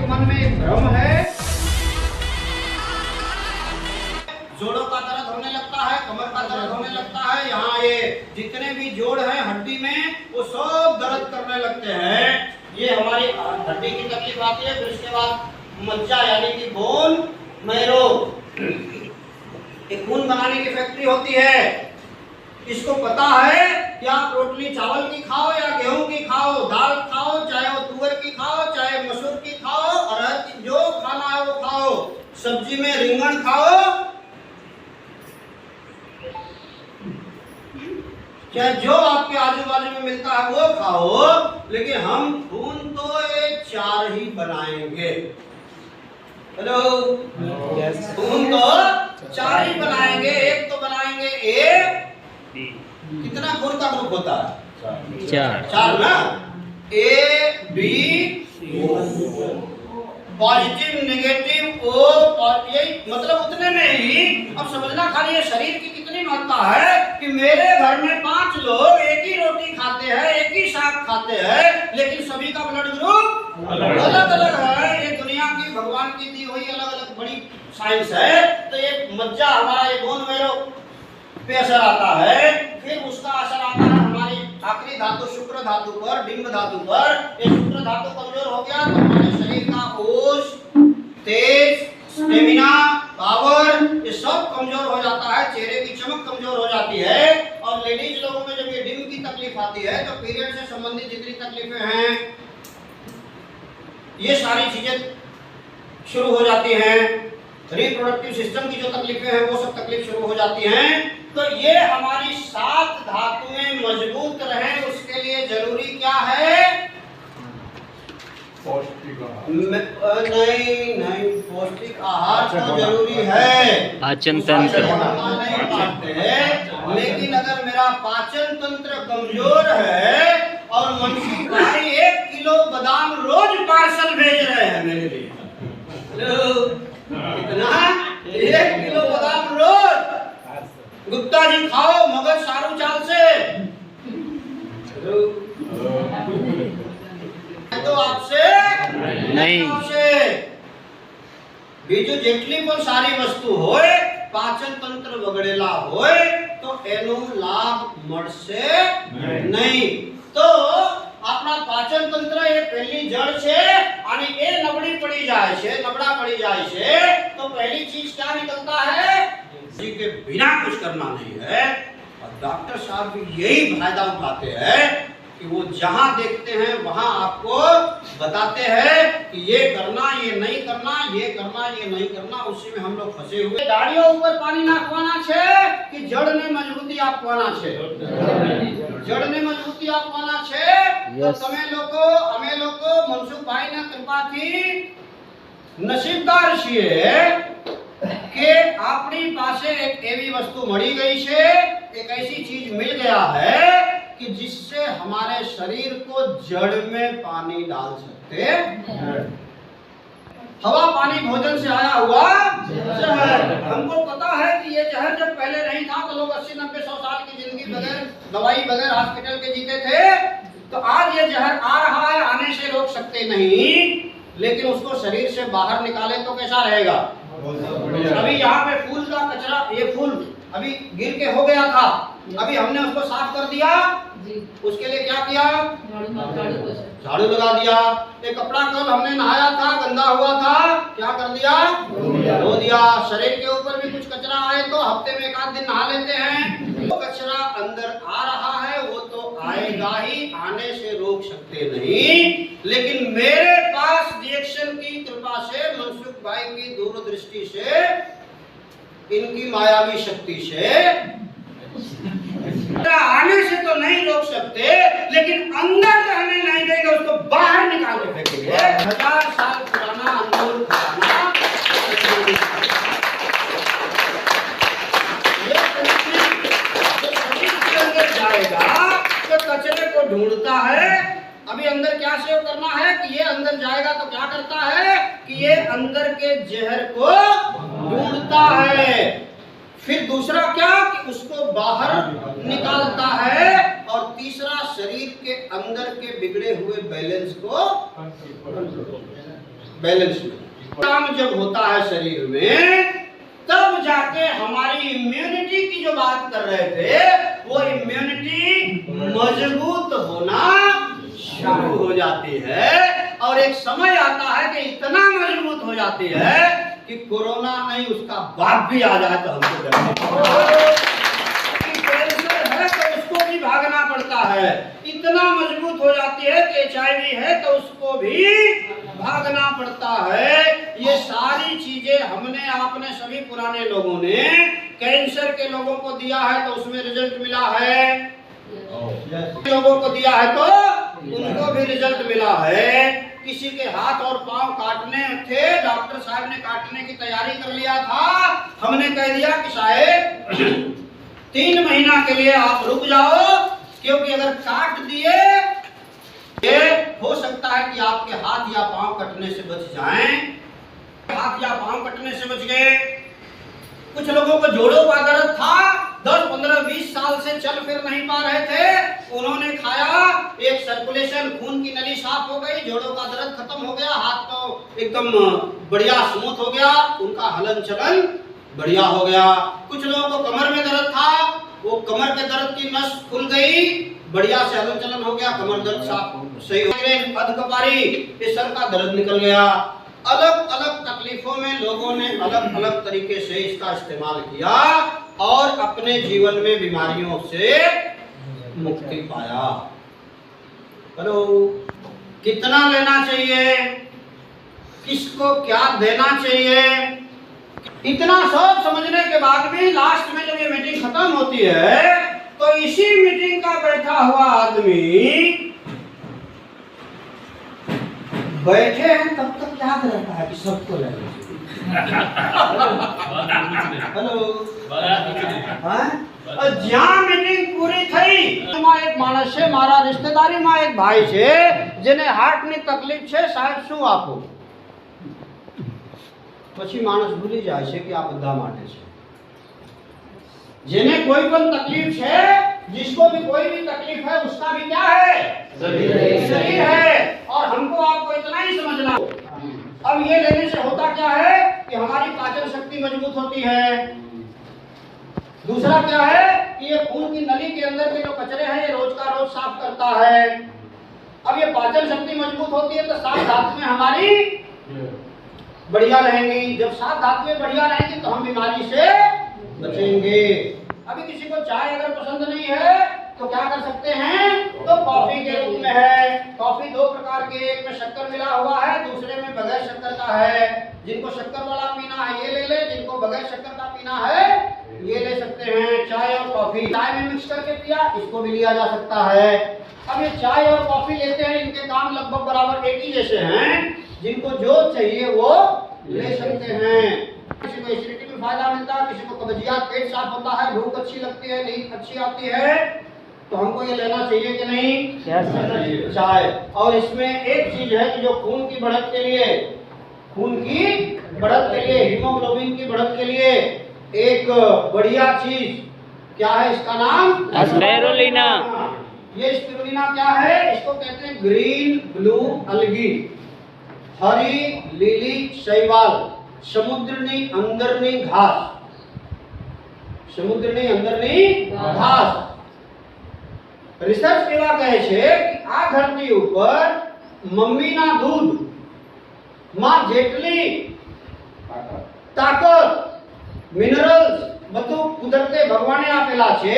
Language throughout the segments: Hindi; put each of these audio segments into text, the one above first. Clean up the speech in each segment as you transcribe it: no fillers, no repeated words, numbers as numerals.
आपके मन में एक भ्रम है, जोड़ों का दर्द होने लगता है, कमर का दर्द होने लगता है, यहाँ ये जितने भी जोड़ हैं हड्डी में वो सब दर्द करने लगते हैं। ये हमारी हड्डी की तकलीफ आती है। फिर उसके बाद मज्जा यानी कि बोन मैरो, एक खून बनाने की फैक्ट्री होती है। इसको पता है कि आप रोटली चावल की खाओ या गेहूं की खाओ, दाल खाओ, चाहे वो तुअर की खाओ, चाहे मसूर की खाओ, अरहर की, जो खाना है वो खाओ, सब्जी में रिंगन खाओ, चाहे जो आपके आजू बाजू में मिलता है वो खाओ, लेकिन हम खून तो ये 4 ही बनाएंगे। हेलो, खून तो 4 ही बनाएंगे। एक तो बनाएंगे ए, कितना खून का ग्रुप होता है? 4 ना। A B positive, negative, O positive, मतलब उतने में ही अब समझना खाली ये शरीर की कितनी महत्ता है कि मेरे घर में 5 लोग एक ही रोटी खाते हैं, एक ही साग खाते हैं, लेकिन सभी का ब्लड ग्रुप अलग अलग है। ये दुनिया की भगवान की दी हुई अलग अलग बड़ी साइंस है। तो ये मज्जा हमारा ये बोन मैरो पे असर आता है, फिर उसका असर आता है हमारी आखिरी धातु शुक्र धातु पर, डिंब धातु पर। ये शुक्र धातु कमजोर हो गया तो हमारे शरीर का होश, तेज, स्टेमिना, पावर, ये सब कमजोर हो जाता है। चेहरे की चमक कमजोर हो जाती है। और लेडीज लोगों में जब ये डिंब की तकलीफ आती है तो पीरियड से संबंधित जितनी तकलीफें हैं ये सारी चीजें शुरू हो जाती हैं। रिप्रोडक्टिव सिस्टम की जो तकलीफें हैं वो सब तकलीफ शुरू हो जाती हैं। तो ये हमारी 7 धातुएं मजबूत रहें उसके लिए जरूरी क्या है? पौष्टिक आहार। नहीं, पौष्टिक आहार तो जरूरी है, पाचन तंत्र नहीं मानते हैं। लेकिन अगर मेरा पाचन तंत्र कमजोर है और मनसुख भाई 1 किलो बादाम रोज पार्सल भेज रहे हैं मेरे लिए, कितना? 1 किलो बादाम रोज। गुप्ता जी खाओ मगज सारू चाल से, तो आपसे नहीं। बीजू जेटली पर सारी वस्तु होए, पाचन तंत्र बगड़ेला होए तो एनो लाभ मळशे नहीं। तो अपना पाचन तंत्र ये पहली जड़ छे आणि ए नबड़ी पड़ी जाए छे, नबड़ा पड़ी जाए छे, तो पहली चीज क्या निकलता है? जी के बिना कुछ करना नहीं है। और डॉक्टर साहब भी यही फायदा उठाते हैं कि वो जहां देखते हैं वहां आपको बताते हैं कि ये करना, ये नहीं करना, ये करना, ये नहीं करना। उसी में हम लोग फंसे हुए। दाढ़ियों ऊपर पानी नाखवाना छे कि जड़ ने मजबूती आपवाना छे? जड़ ने मजबूती आपवाना छे। तो તમે લોકો, અમે લોકો મનસુખભાઈ ના કૃપાથી નસીબદાર છીએ કે આપણી પાસે એક એવી વસ્તુ મળી ગઈ છે, एक ऐसी चीज मिल गया है कि जिससे हमारे शरीर को जड़ में पानी डाल सकते हैं। हवा पानी भोजन से आया हुआ जहर। हमको पता है कि ये जहर जब पहले नहीं था तो लोग 80-90-100 साल की जिंदगी बगैर दवाई बगैर हॉस्पिटल के जीते थे। तो आज ये जहर आ रहा है, आने से रोक सकते नहीं, लेकिन उसको शरीर से बाहर निकाले तो कैसा रहेगा? अभी यहाँ पे फूल का कचरा, ये फूल अभी गिर के हो गया था, अभी हमने उसको साफ कर दिया। उसके लिए क्या किया? झाड़ू लगा दिया। एक कपड़ा कल हमने नहाया था, गंदा हुआ था, क्या कर दिया? धो दिया। शरीर के ऊपर भी कुछ कचरा आए तो हफ्ते में 1 दिन नहा लेते हैं। वो कचरा अंदर आ रहा है, वो तो आएगा ही, आने से रोक सकते नहीं। लेकिन मेरे पास रिएक्शन की कृपा से, मनसुख भाई की दूरदृष्टि से, इनकी मायावी शक्ति से आने से तो नहीं रोक सकते, लेकिन अंदर रहने नहीं देंगे, उसको बाहर निकाल के फेंकेंगे। 1000 साल पुराना अंदर जाएगा तो कचरे को ढूंढता है। अभी अंदर क्या सेव करना है कि ये अंदर जाएगा तो क्या करता है कि ये अंदर के जहर को ढूंढता है। फिर दूसरा क्या कि उसको बाहर निकालता है। और तीसरा शरीर के अंदर के बिगड़े हुए बैलेंस को बैलेंस में। काम जब होता है शरीर में तब जाके हमारी इम्यूनिटी की जो बात कर रहे थे वो इम्यूनिटी मजबूत होना शुरू हो जाती है और एक समय आता है कि इतना मजबूत हो जाती है कि कोरोना नहीं उसका बाप भी आ जाए तो हमको डर कैंसर है तो उसको भी भागना पड़ता है। इतना मजबूत हो जाती है कि HIV है तो उसको भी भागना पड़ता है। ये सारी चीजें हमने आपने सभी पुराने लोगों ने कैंसर के लोगों को दिया है तो उसमें रिजल्ट मिला है, लोगों को दिया है तो उनको भी रिजल्ट मिला है। किसी के हाथ और पांव काटने थे, डॉक्टर साहब ने काटने की तैयारी कर लिया था, हमने कह दिया कि साहब 3 महीना के लिए आप रुक जाओ क्योंकि अगर काट दिए ये हो सकता है कि आपके हाथ या पांव कटने से बच जाएं। हाथ या पांव कटने से बच गए। कुछ लोगों को जोड़ों का दर्द था, 10, 15, 20 साल से चल फिर नहीं पा रहे थे, उन्होंने खाया, एक सर्कुलेशन खून की नली साफ हो गई, जोड़ों का दर्द खत्म हो गया, हाथ तो एकदम बढ़िया स्मूथ हो गया, उनका हलन चलन बढ़िया हो गया। कुछ लोगों को कमर में दर्द था, वो कमर के दर्द की नस खुल गई, बढ़िया से हलन चलन हो गया, कमर दर्द साफ सही हो गया। अधकपारी, ये सर का दर्द निकल गया। अलग अलग तकलीफों में लोगों ने अलग अलग तरीके से इसका इस्तेमाल किया और अपने जीवन में बीमारियों से मुक्ति पाया। हेलो, कितना लेना चाहिए, किसको क्या देना चाहिए, इतना सब समझने के बाद भी लास्ट में जब ये मीटिंग खत्म होती है तो इसी मीटिंग का बैठा हुआ आदमी बैठे हैं तब तक याद रहता है कि सबको लेना हेलो, જ્યાં મીટિંગ પૂરી થઈ એમાં એક માણસ છે મારા રિશ્તેદારીમાં એક ભાઈ છે જેને હાર્ટની તકલીફ છે, સાહેબ શું આપો? પછી માણસ ભૂલી જાય છે કે આ બધા માટે છે। જેને કોઈ પણ તકલીફ છે, जिसको भी कोई भी तकलीफ है उसका भी क्या है, शरीर है। और हमको आपको इतना ही समझना। अब ये लेने से होता क्या है कि हमारी पाचन शक्ति मजबूत होती है। दूसरा क्या है कि ये खून की नली के अंदर के जो कचरे हैं ये रोज का रोज साफ करता है। अब ये पाचन शक्ति मजबूत होती है तो सात धातुएं हमारी बढ़िया रहेंगी। जब सात धातुएं बढ़िया रहेंगी तो हम बीमारी से बचेंगे। अभी किसी को चाय अगर पसंद नहीं है तो क्या कर सकते हैं, तो कॉफी के रूप में है। कॉफी 2 प्रकार के, एक में शक्कर मिला हुआ है, दूसरे में बगैर शक्कर का है। जिनको शक्कर वाला पीना है ये ले ले, जिनको बगैर शक्कर का पीना है ये ले सकते हैं। चाय और कॉफी चाय में मिक्स करके पिया, इसको भी लिया जा सकता है। अब ये चाय और कॉफी लेते हैं, इनके काम लगभग बराबर एक ही जैसे हैं। जिनको जो चाहिए वो ले सकते हैं। किसी को एसिडिटी में फायदा मिलता है, किसी को कब्जियत, पेट साफ होता है, भूख अच्छी लगती है, नींद अच्छी आती है, तो हमको ये लेना चाहिए कि नहीं? चाय। और इसमें एक चीज है कि जो खून की बढ़त के लिए, खून की बढ़त के लिए, हीमोग्लोबिन की बढ़त के लिए एक बढ़िया चीज क्या है, इसका नाम स्पाइरुलिना। ये स्पिरुलिना क्या है, इसको कहते हैं ग्रीन ब्लू अलगी, हरी लीली शैवाल, समुद्रनी अंदरनी घास, समुद्रनी अंदरनी घास। રિસર્ચ એવા કહે છે કે આ ધરતી ઉપર મમ્મીના દૂધ માં જેટલી તાકાત, મિનરલ્સ બધું કુદરતે ભગવાને આપેલા છે,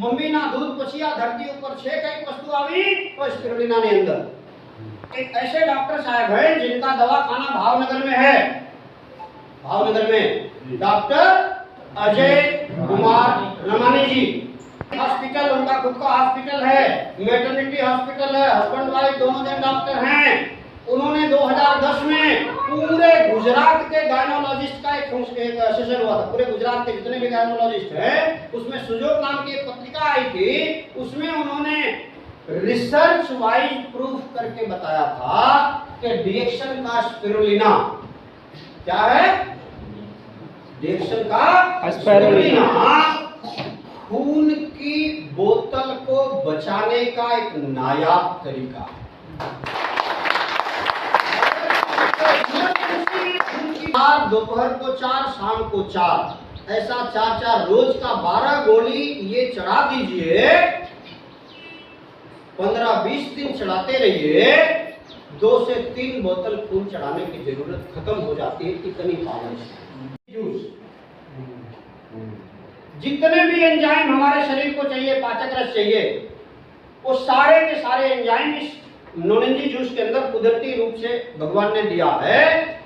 મમ્મીના દૂધ પછી આ ધરતી ઉપર છે કઈ વસ્તુ આવી તો સ્પિરુલિનાની અંદર। एक ऐसे डॉक्टर साहब हैं जिनका दवाखाना भावनगर में है, भावनगर में डॉक्टर अजय कुमार रमानी जी। हॉस्पिटल उनका खुद का हॉस्पिटल है, मैटरनिटी हॉस्पिटल है, हस्बैंड वाइफ दोनों जन डॉक्टर हैं। उन्होंने 2010 में पूरे गुजरात के गायनोलॉजिस्ट का एक सेशन हुआ था। पूरे गुजरात के जितने भी गायनोलॉजिस्ट हैं उसमें सुजोग नाम की एक पत्रिका आई थी, उसमें उन्होंने रिसर्च वाइज प्रूफ करके बताया था कि डिएक्शन का स्पिरुलिना क्या है, डिएक्शन का स्पिरुलिना खून की बोतल को बचाने का एक नायाब तरीका। 4 दोपहर को 4 शाम को 4 ऐसा 4 रोज का 12 गोली ये चढ़ा दीजिए, 15-20 दिन चढ़ाते रहिए, 2 से 3 बोतल खून चढ़ाने की जरूरत खत्म हो जाती है। इतनी पावर जूस, जितने भी एंजाइम हमारे शरीर को चाहिए, पाचक रस चाहिए, वो सारे के सारे एंजाइम इस नौरंगी जूस के अंदर कुदरती रूप से भगवान ने दिया है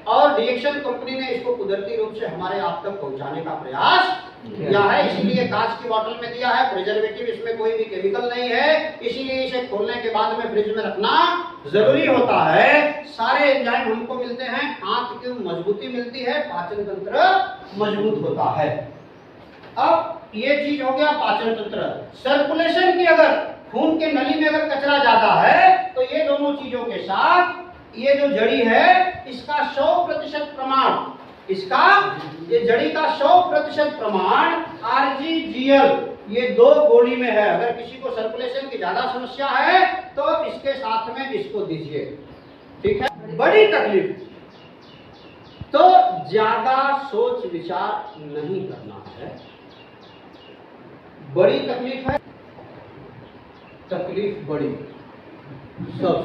और रिएक्शन कंपनी ने इसको कुदरती रूप से हमारे आप तक पहुंचाने का प्रयास किया है। इसीलिए कांच की बोतल में दिया है, प्रिजर्वेटिव इसमें कोई भी केमिकल नहीं है, इसीलिए इसे खोलने के बाद में फ्रिज में रखना जरूरी होता है। सारे एंजाइम हमको मिलते हैं, आंत की मजबूती मिलती है, पाचन तंत्र मजबूत होता है। अब ये चीज हो गया पाचन तंत्र। सर्कुलेशन की अगर खून के नली में अगर कचरा ज्यादा है तो ये दोनों चीजों के साथ ये जो जड़ी है इसका 100% प्रमाण, इसका ये जड़ी का 100% प्रमाण RGGL ये 2 गोली में है। अगर किसी को सर्कुलेशन की ज्यादा समस्या है तो इसके साथ में इसको दीजिए, ठीक है। बड़ी तकलीफ तो ज्यादा सोच विचार नहीं करना है। बड़ी तकलीफ है, तकलीफ बड़ी सब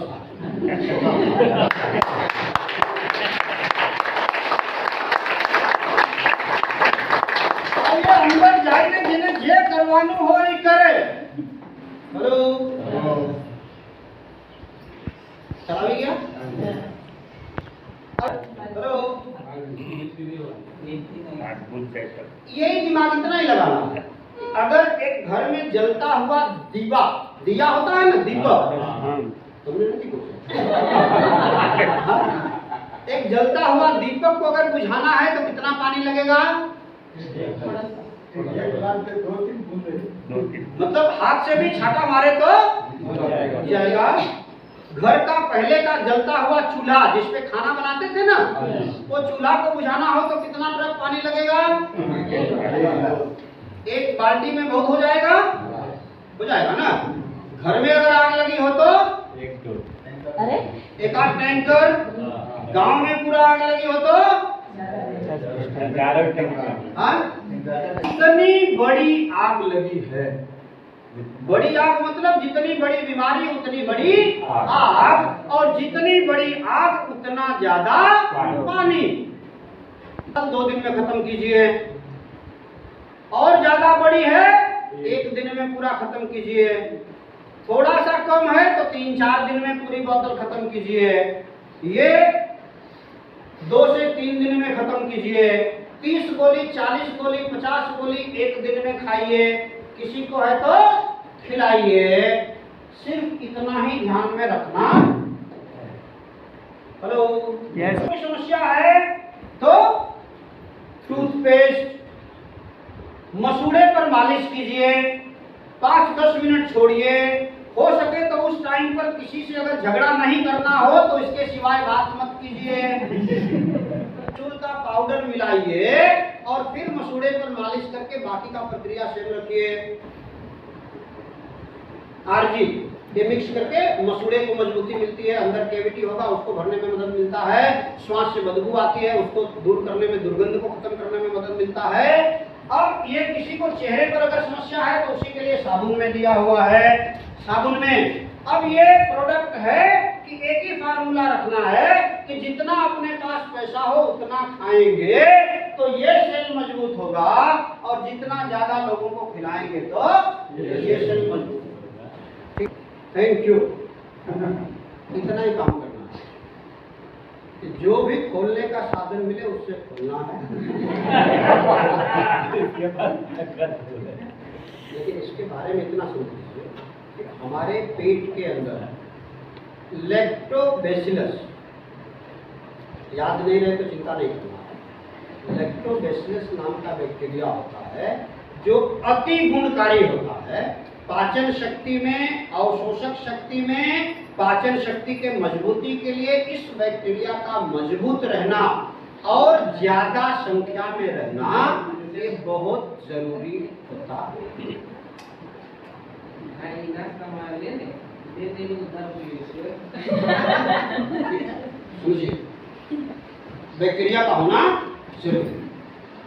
अंदर जाइए, जिन्हें जे करवानो हो ही करे। हेलो चला भी गया। हेलो यही दिमाग इतना ही लगाना है। अगर एक घर में जलता हुआ दीवा, दिया होता है ना, दीपक, तुमने नहीं पूछा। एक जलता हुआ दीपक को अगर बुझाना है तो कितना पानी लगेगा? मतलब हाथ से भी छाटा मारे तो जाएगा। घर का पहले का जलता हुआ चूल्हा जिसपे खाना बनाते थे ना, वो चूल्हा को बुझाना हो तो कितना ट्रक पानी लगेगा? 1 बाल्टी में बहुत हो जाएगा ना। घर में अगर आग लगी हो तो 1-8 टैंकर, गांव में पूरा आग लगी हो तो इतनी बड़ी आग लगी है। बड़ी आग मतलब जितनी बड़ी बीमारी उतनी बड़ी आग, और जितनी बड़ी आग उतना ज्यादा पानी। 2 दिन में खत्म कीजिए, और ज्यादा बड़ी है 1 दिन में पूरा खत्म कीजिए, थोड़ा सा कम है तो 3-4 दिन में पूरी बोतल खत्म कीजिए, ये 2 से 3 दिन में खत्म कीजिए। 30 गोली, 40 गोली, 50 गोली 1 दिन में खाइए, किसी को है तो खिलाइए। सिर्फ इतना ही ध्यान में रखना। हेलो कोई समस्या है तो टूथपेस्ट मसूड़े पर मालिश कीजिए, 5-10 मिनट छोड़िए। हो सके तो उस टाइम पर किसी से अगर झगड़ा नहीं करना हो तो इसके सिवाय बात मत कीजिए। चूल का पाउडर मिलाइए और फिर मसूड़े पर मालिश करके बाकी का प्रक्रिया सेम रखिए। आरजी ये मिक्स करके मसूड़े को मजबूती मिलती है, अंदर कैविटी होगा उसको भरने में मदद मिलता है, श्वास से बदबू आती है उसको दूर करने में, दुर्गंध को खत्म करने में मदद मिलता है। अब ये किसी को चेहरे पर अगर समस्या है तो उसी के लिए साबुन में दिया हुआ है, साबुन में। अब ये प्रोडक्ट है कि एक ही फार्मूला रखना है कि जितना अपने पास पैसा हो उतना खाएंगे तो ये सेल मजबूत होगा, और जितना ज्यादा लोगों को खिलाएंगे तो ये सेल मजबूत होगा। Thank you. इतना ही काम करना है कि जो भी खोलने का साधन मिले उससे खोलना है। लेकिन इसके बारे में इतना सोच लीजिए कि हमारे पेट के अंदर लैक्टोबैसिलस, याद नहीं रहे तो चिंता नहीं करना है, लैक्टोबैसिलस नाम का बैक्टीरिया होता है जो अति गुणकारी होता है पाचन शक्ति में, अवशोषक शक्ति में, पाचन शक्ति के मजबूती के लिए। इस बैक्टीरिया का मजबूत रहना और ज्यादा संख्या में रहना ये बहुत जरूरी होता है। बैक्टीरिया का होना जरूरी है।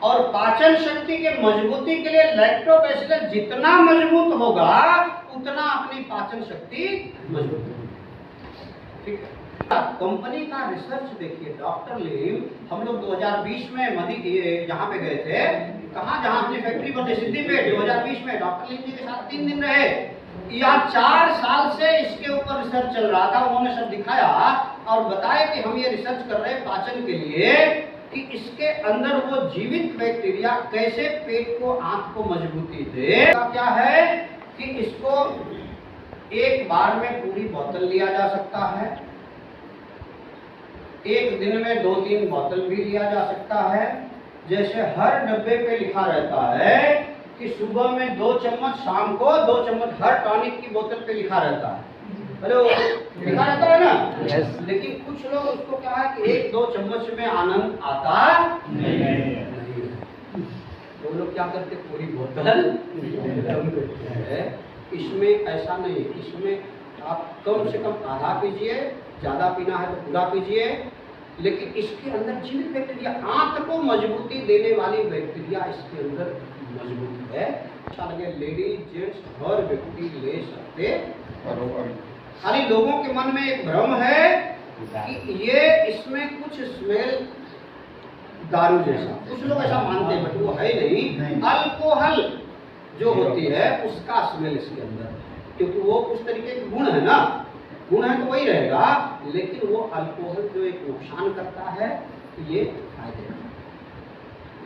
और पाचन शक्ति के मजबूती के लिए लैक्टोबैसिलस जितना मजबूत होगा उतना अपनी पाचन शक्ति मजबूत होगी। ठीक है। कंपनी का रिसर्च देखिए, डॉक्टर लिम, हम लोग 2020 में यहाँ पे गए थे, कहाँ, जहाँ अपनी फैक्ट्री पर सिद्धि पे 2020 में डॉक्टर लिम जी के साथ 3 दिन रहे। यहाँ 4 साल से इसके ऊपर रिसर्च चल रहा था। उन्होंने सब दिखाया और बताया कि हम ये रिसर्च कर रहे हैं पाचन के लिए कि इसके अंदर वो जीवित बैक्टीरिया कैसे पेट को, आंत को मजबूती दे। क्या है कि इसको एक बार में पूरी बोतल लिया जा सकता है, एक दिन में 2-3 बोतल भी लिया जा सकता है। जैसे हर डब्बे पे लिखा रहता है कि सुबह में 2 चम्मच, शाम को 2 चम्मच, हर टॉनिक की बोतल पे लिखा रहता है। हेलो, लिखा रहता है ना? Yes. लेकिन कुछ लोग उसको क्या है कि 1-2 चम्मच में आनंद आता नहीं। वो लोग क्या करते, पूरी बोतल है। इसमें ऐसा नहीं है, इसमें आप कम से कम आधा पीजिए, ज़्यादा पीना है तो पूरा पीजिए। लेकिन इसके अंदर जीवित बैक्टीरिया, आंत को मजबूती देने वाली बैक्टीरिया इसके अंदर मजबूत है। अच्छा लगे, लेडीज जेंट्स हर व्यक्ति ले सकते। खाली लोगों के मन में एक भ्रम है कि ये इसमें कुछ स्मेल दारू जैसा, कुछ लोग ऐसा मानते हैं, बट वो है नहीं। अल्कोहल जो होती है उसका स्मेल इसके अंदर, क्योंकि वो कुछ तरीके के गुण है ना, गुण है तो वही रहेगा। लेकिन वो अल्कोहल जो एक नुकसान करता है, ये फायदे है।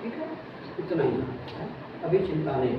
ठीक है, इतना ही, अभी चिंता नहीं।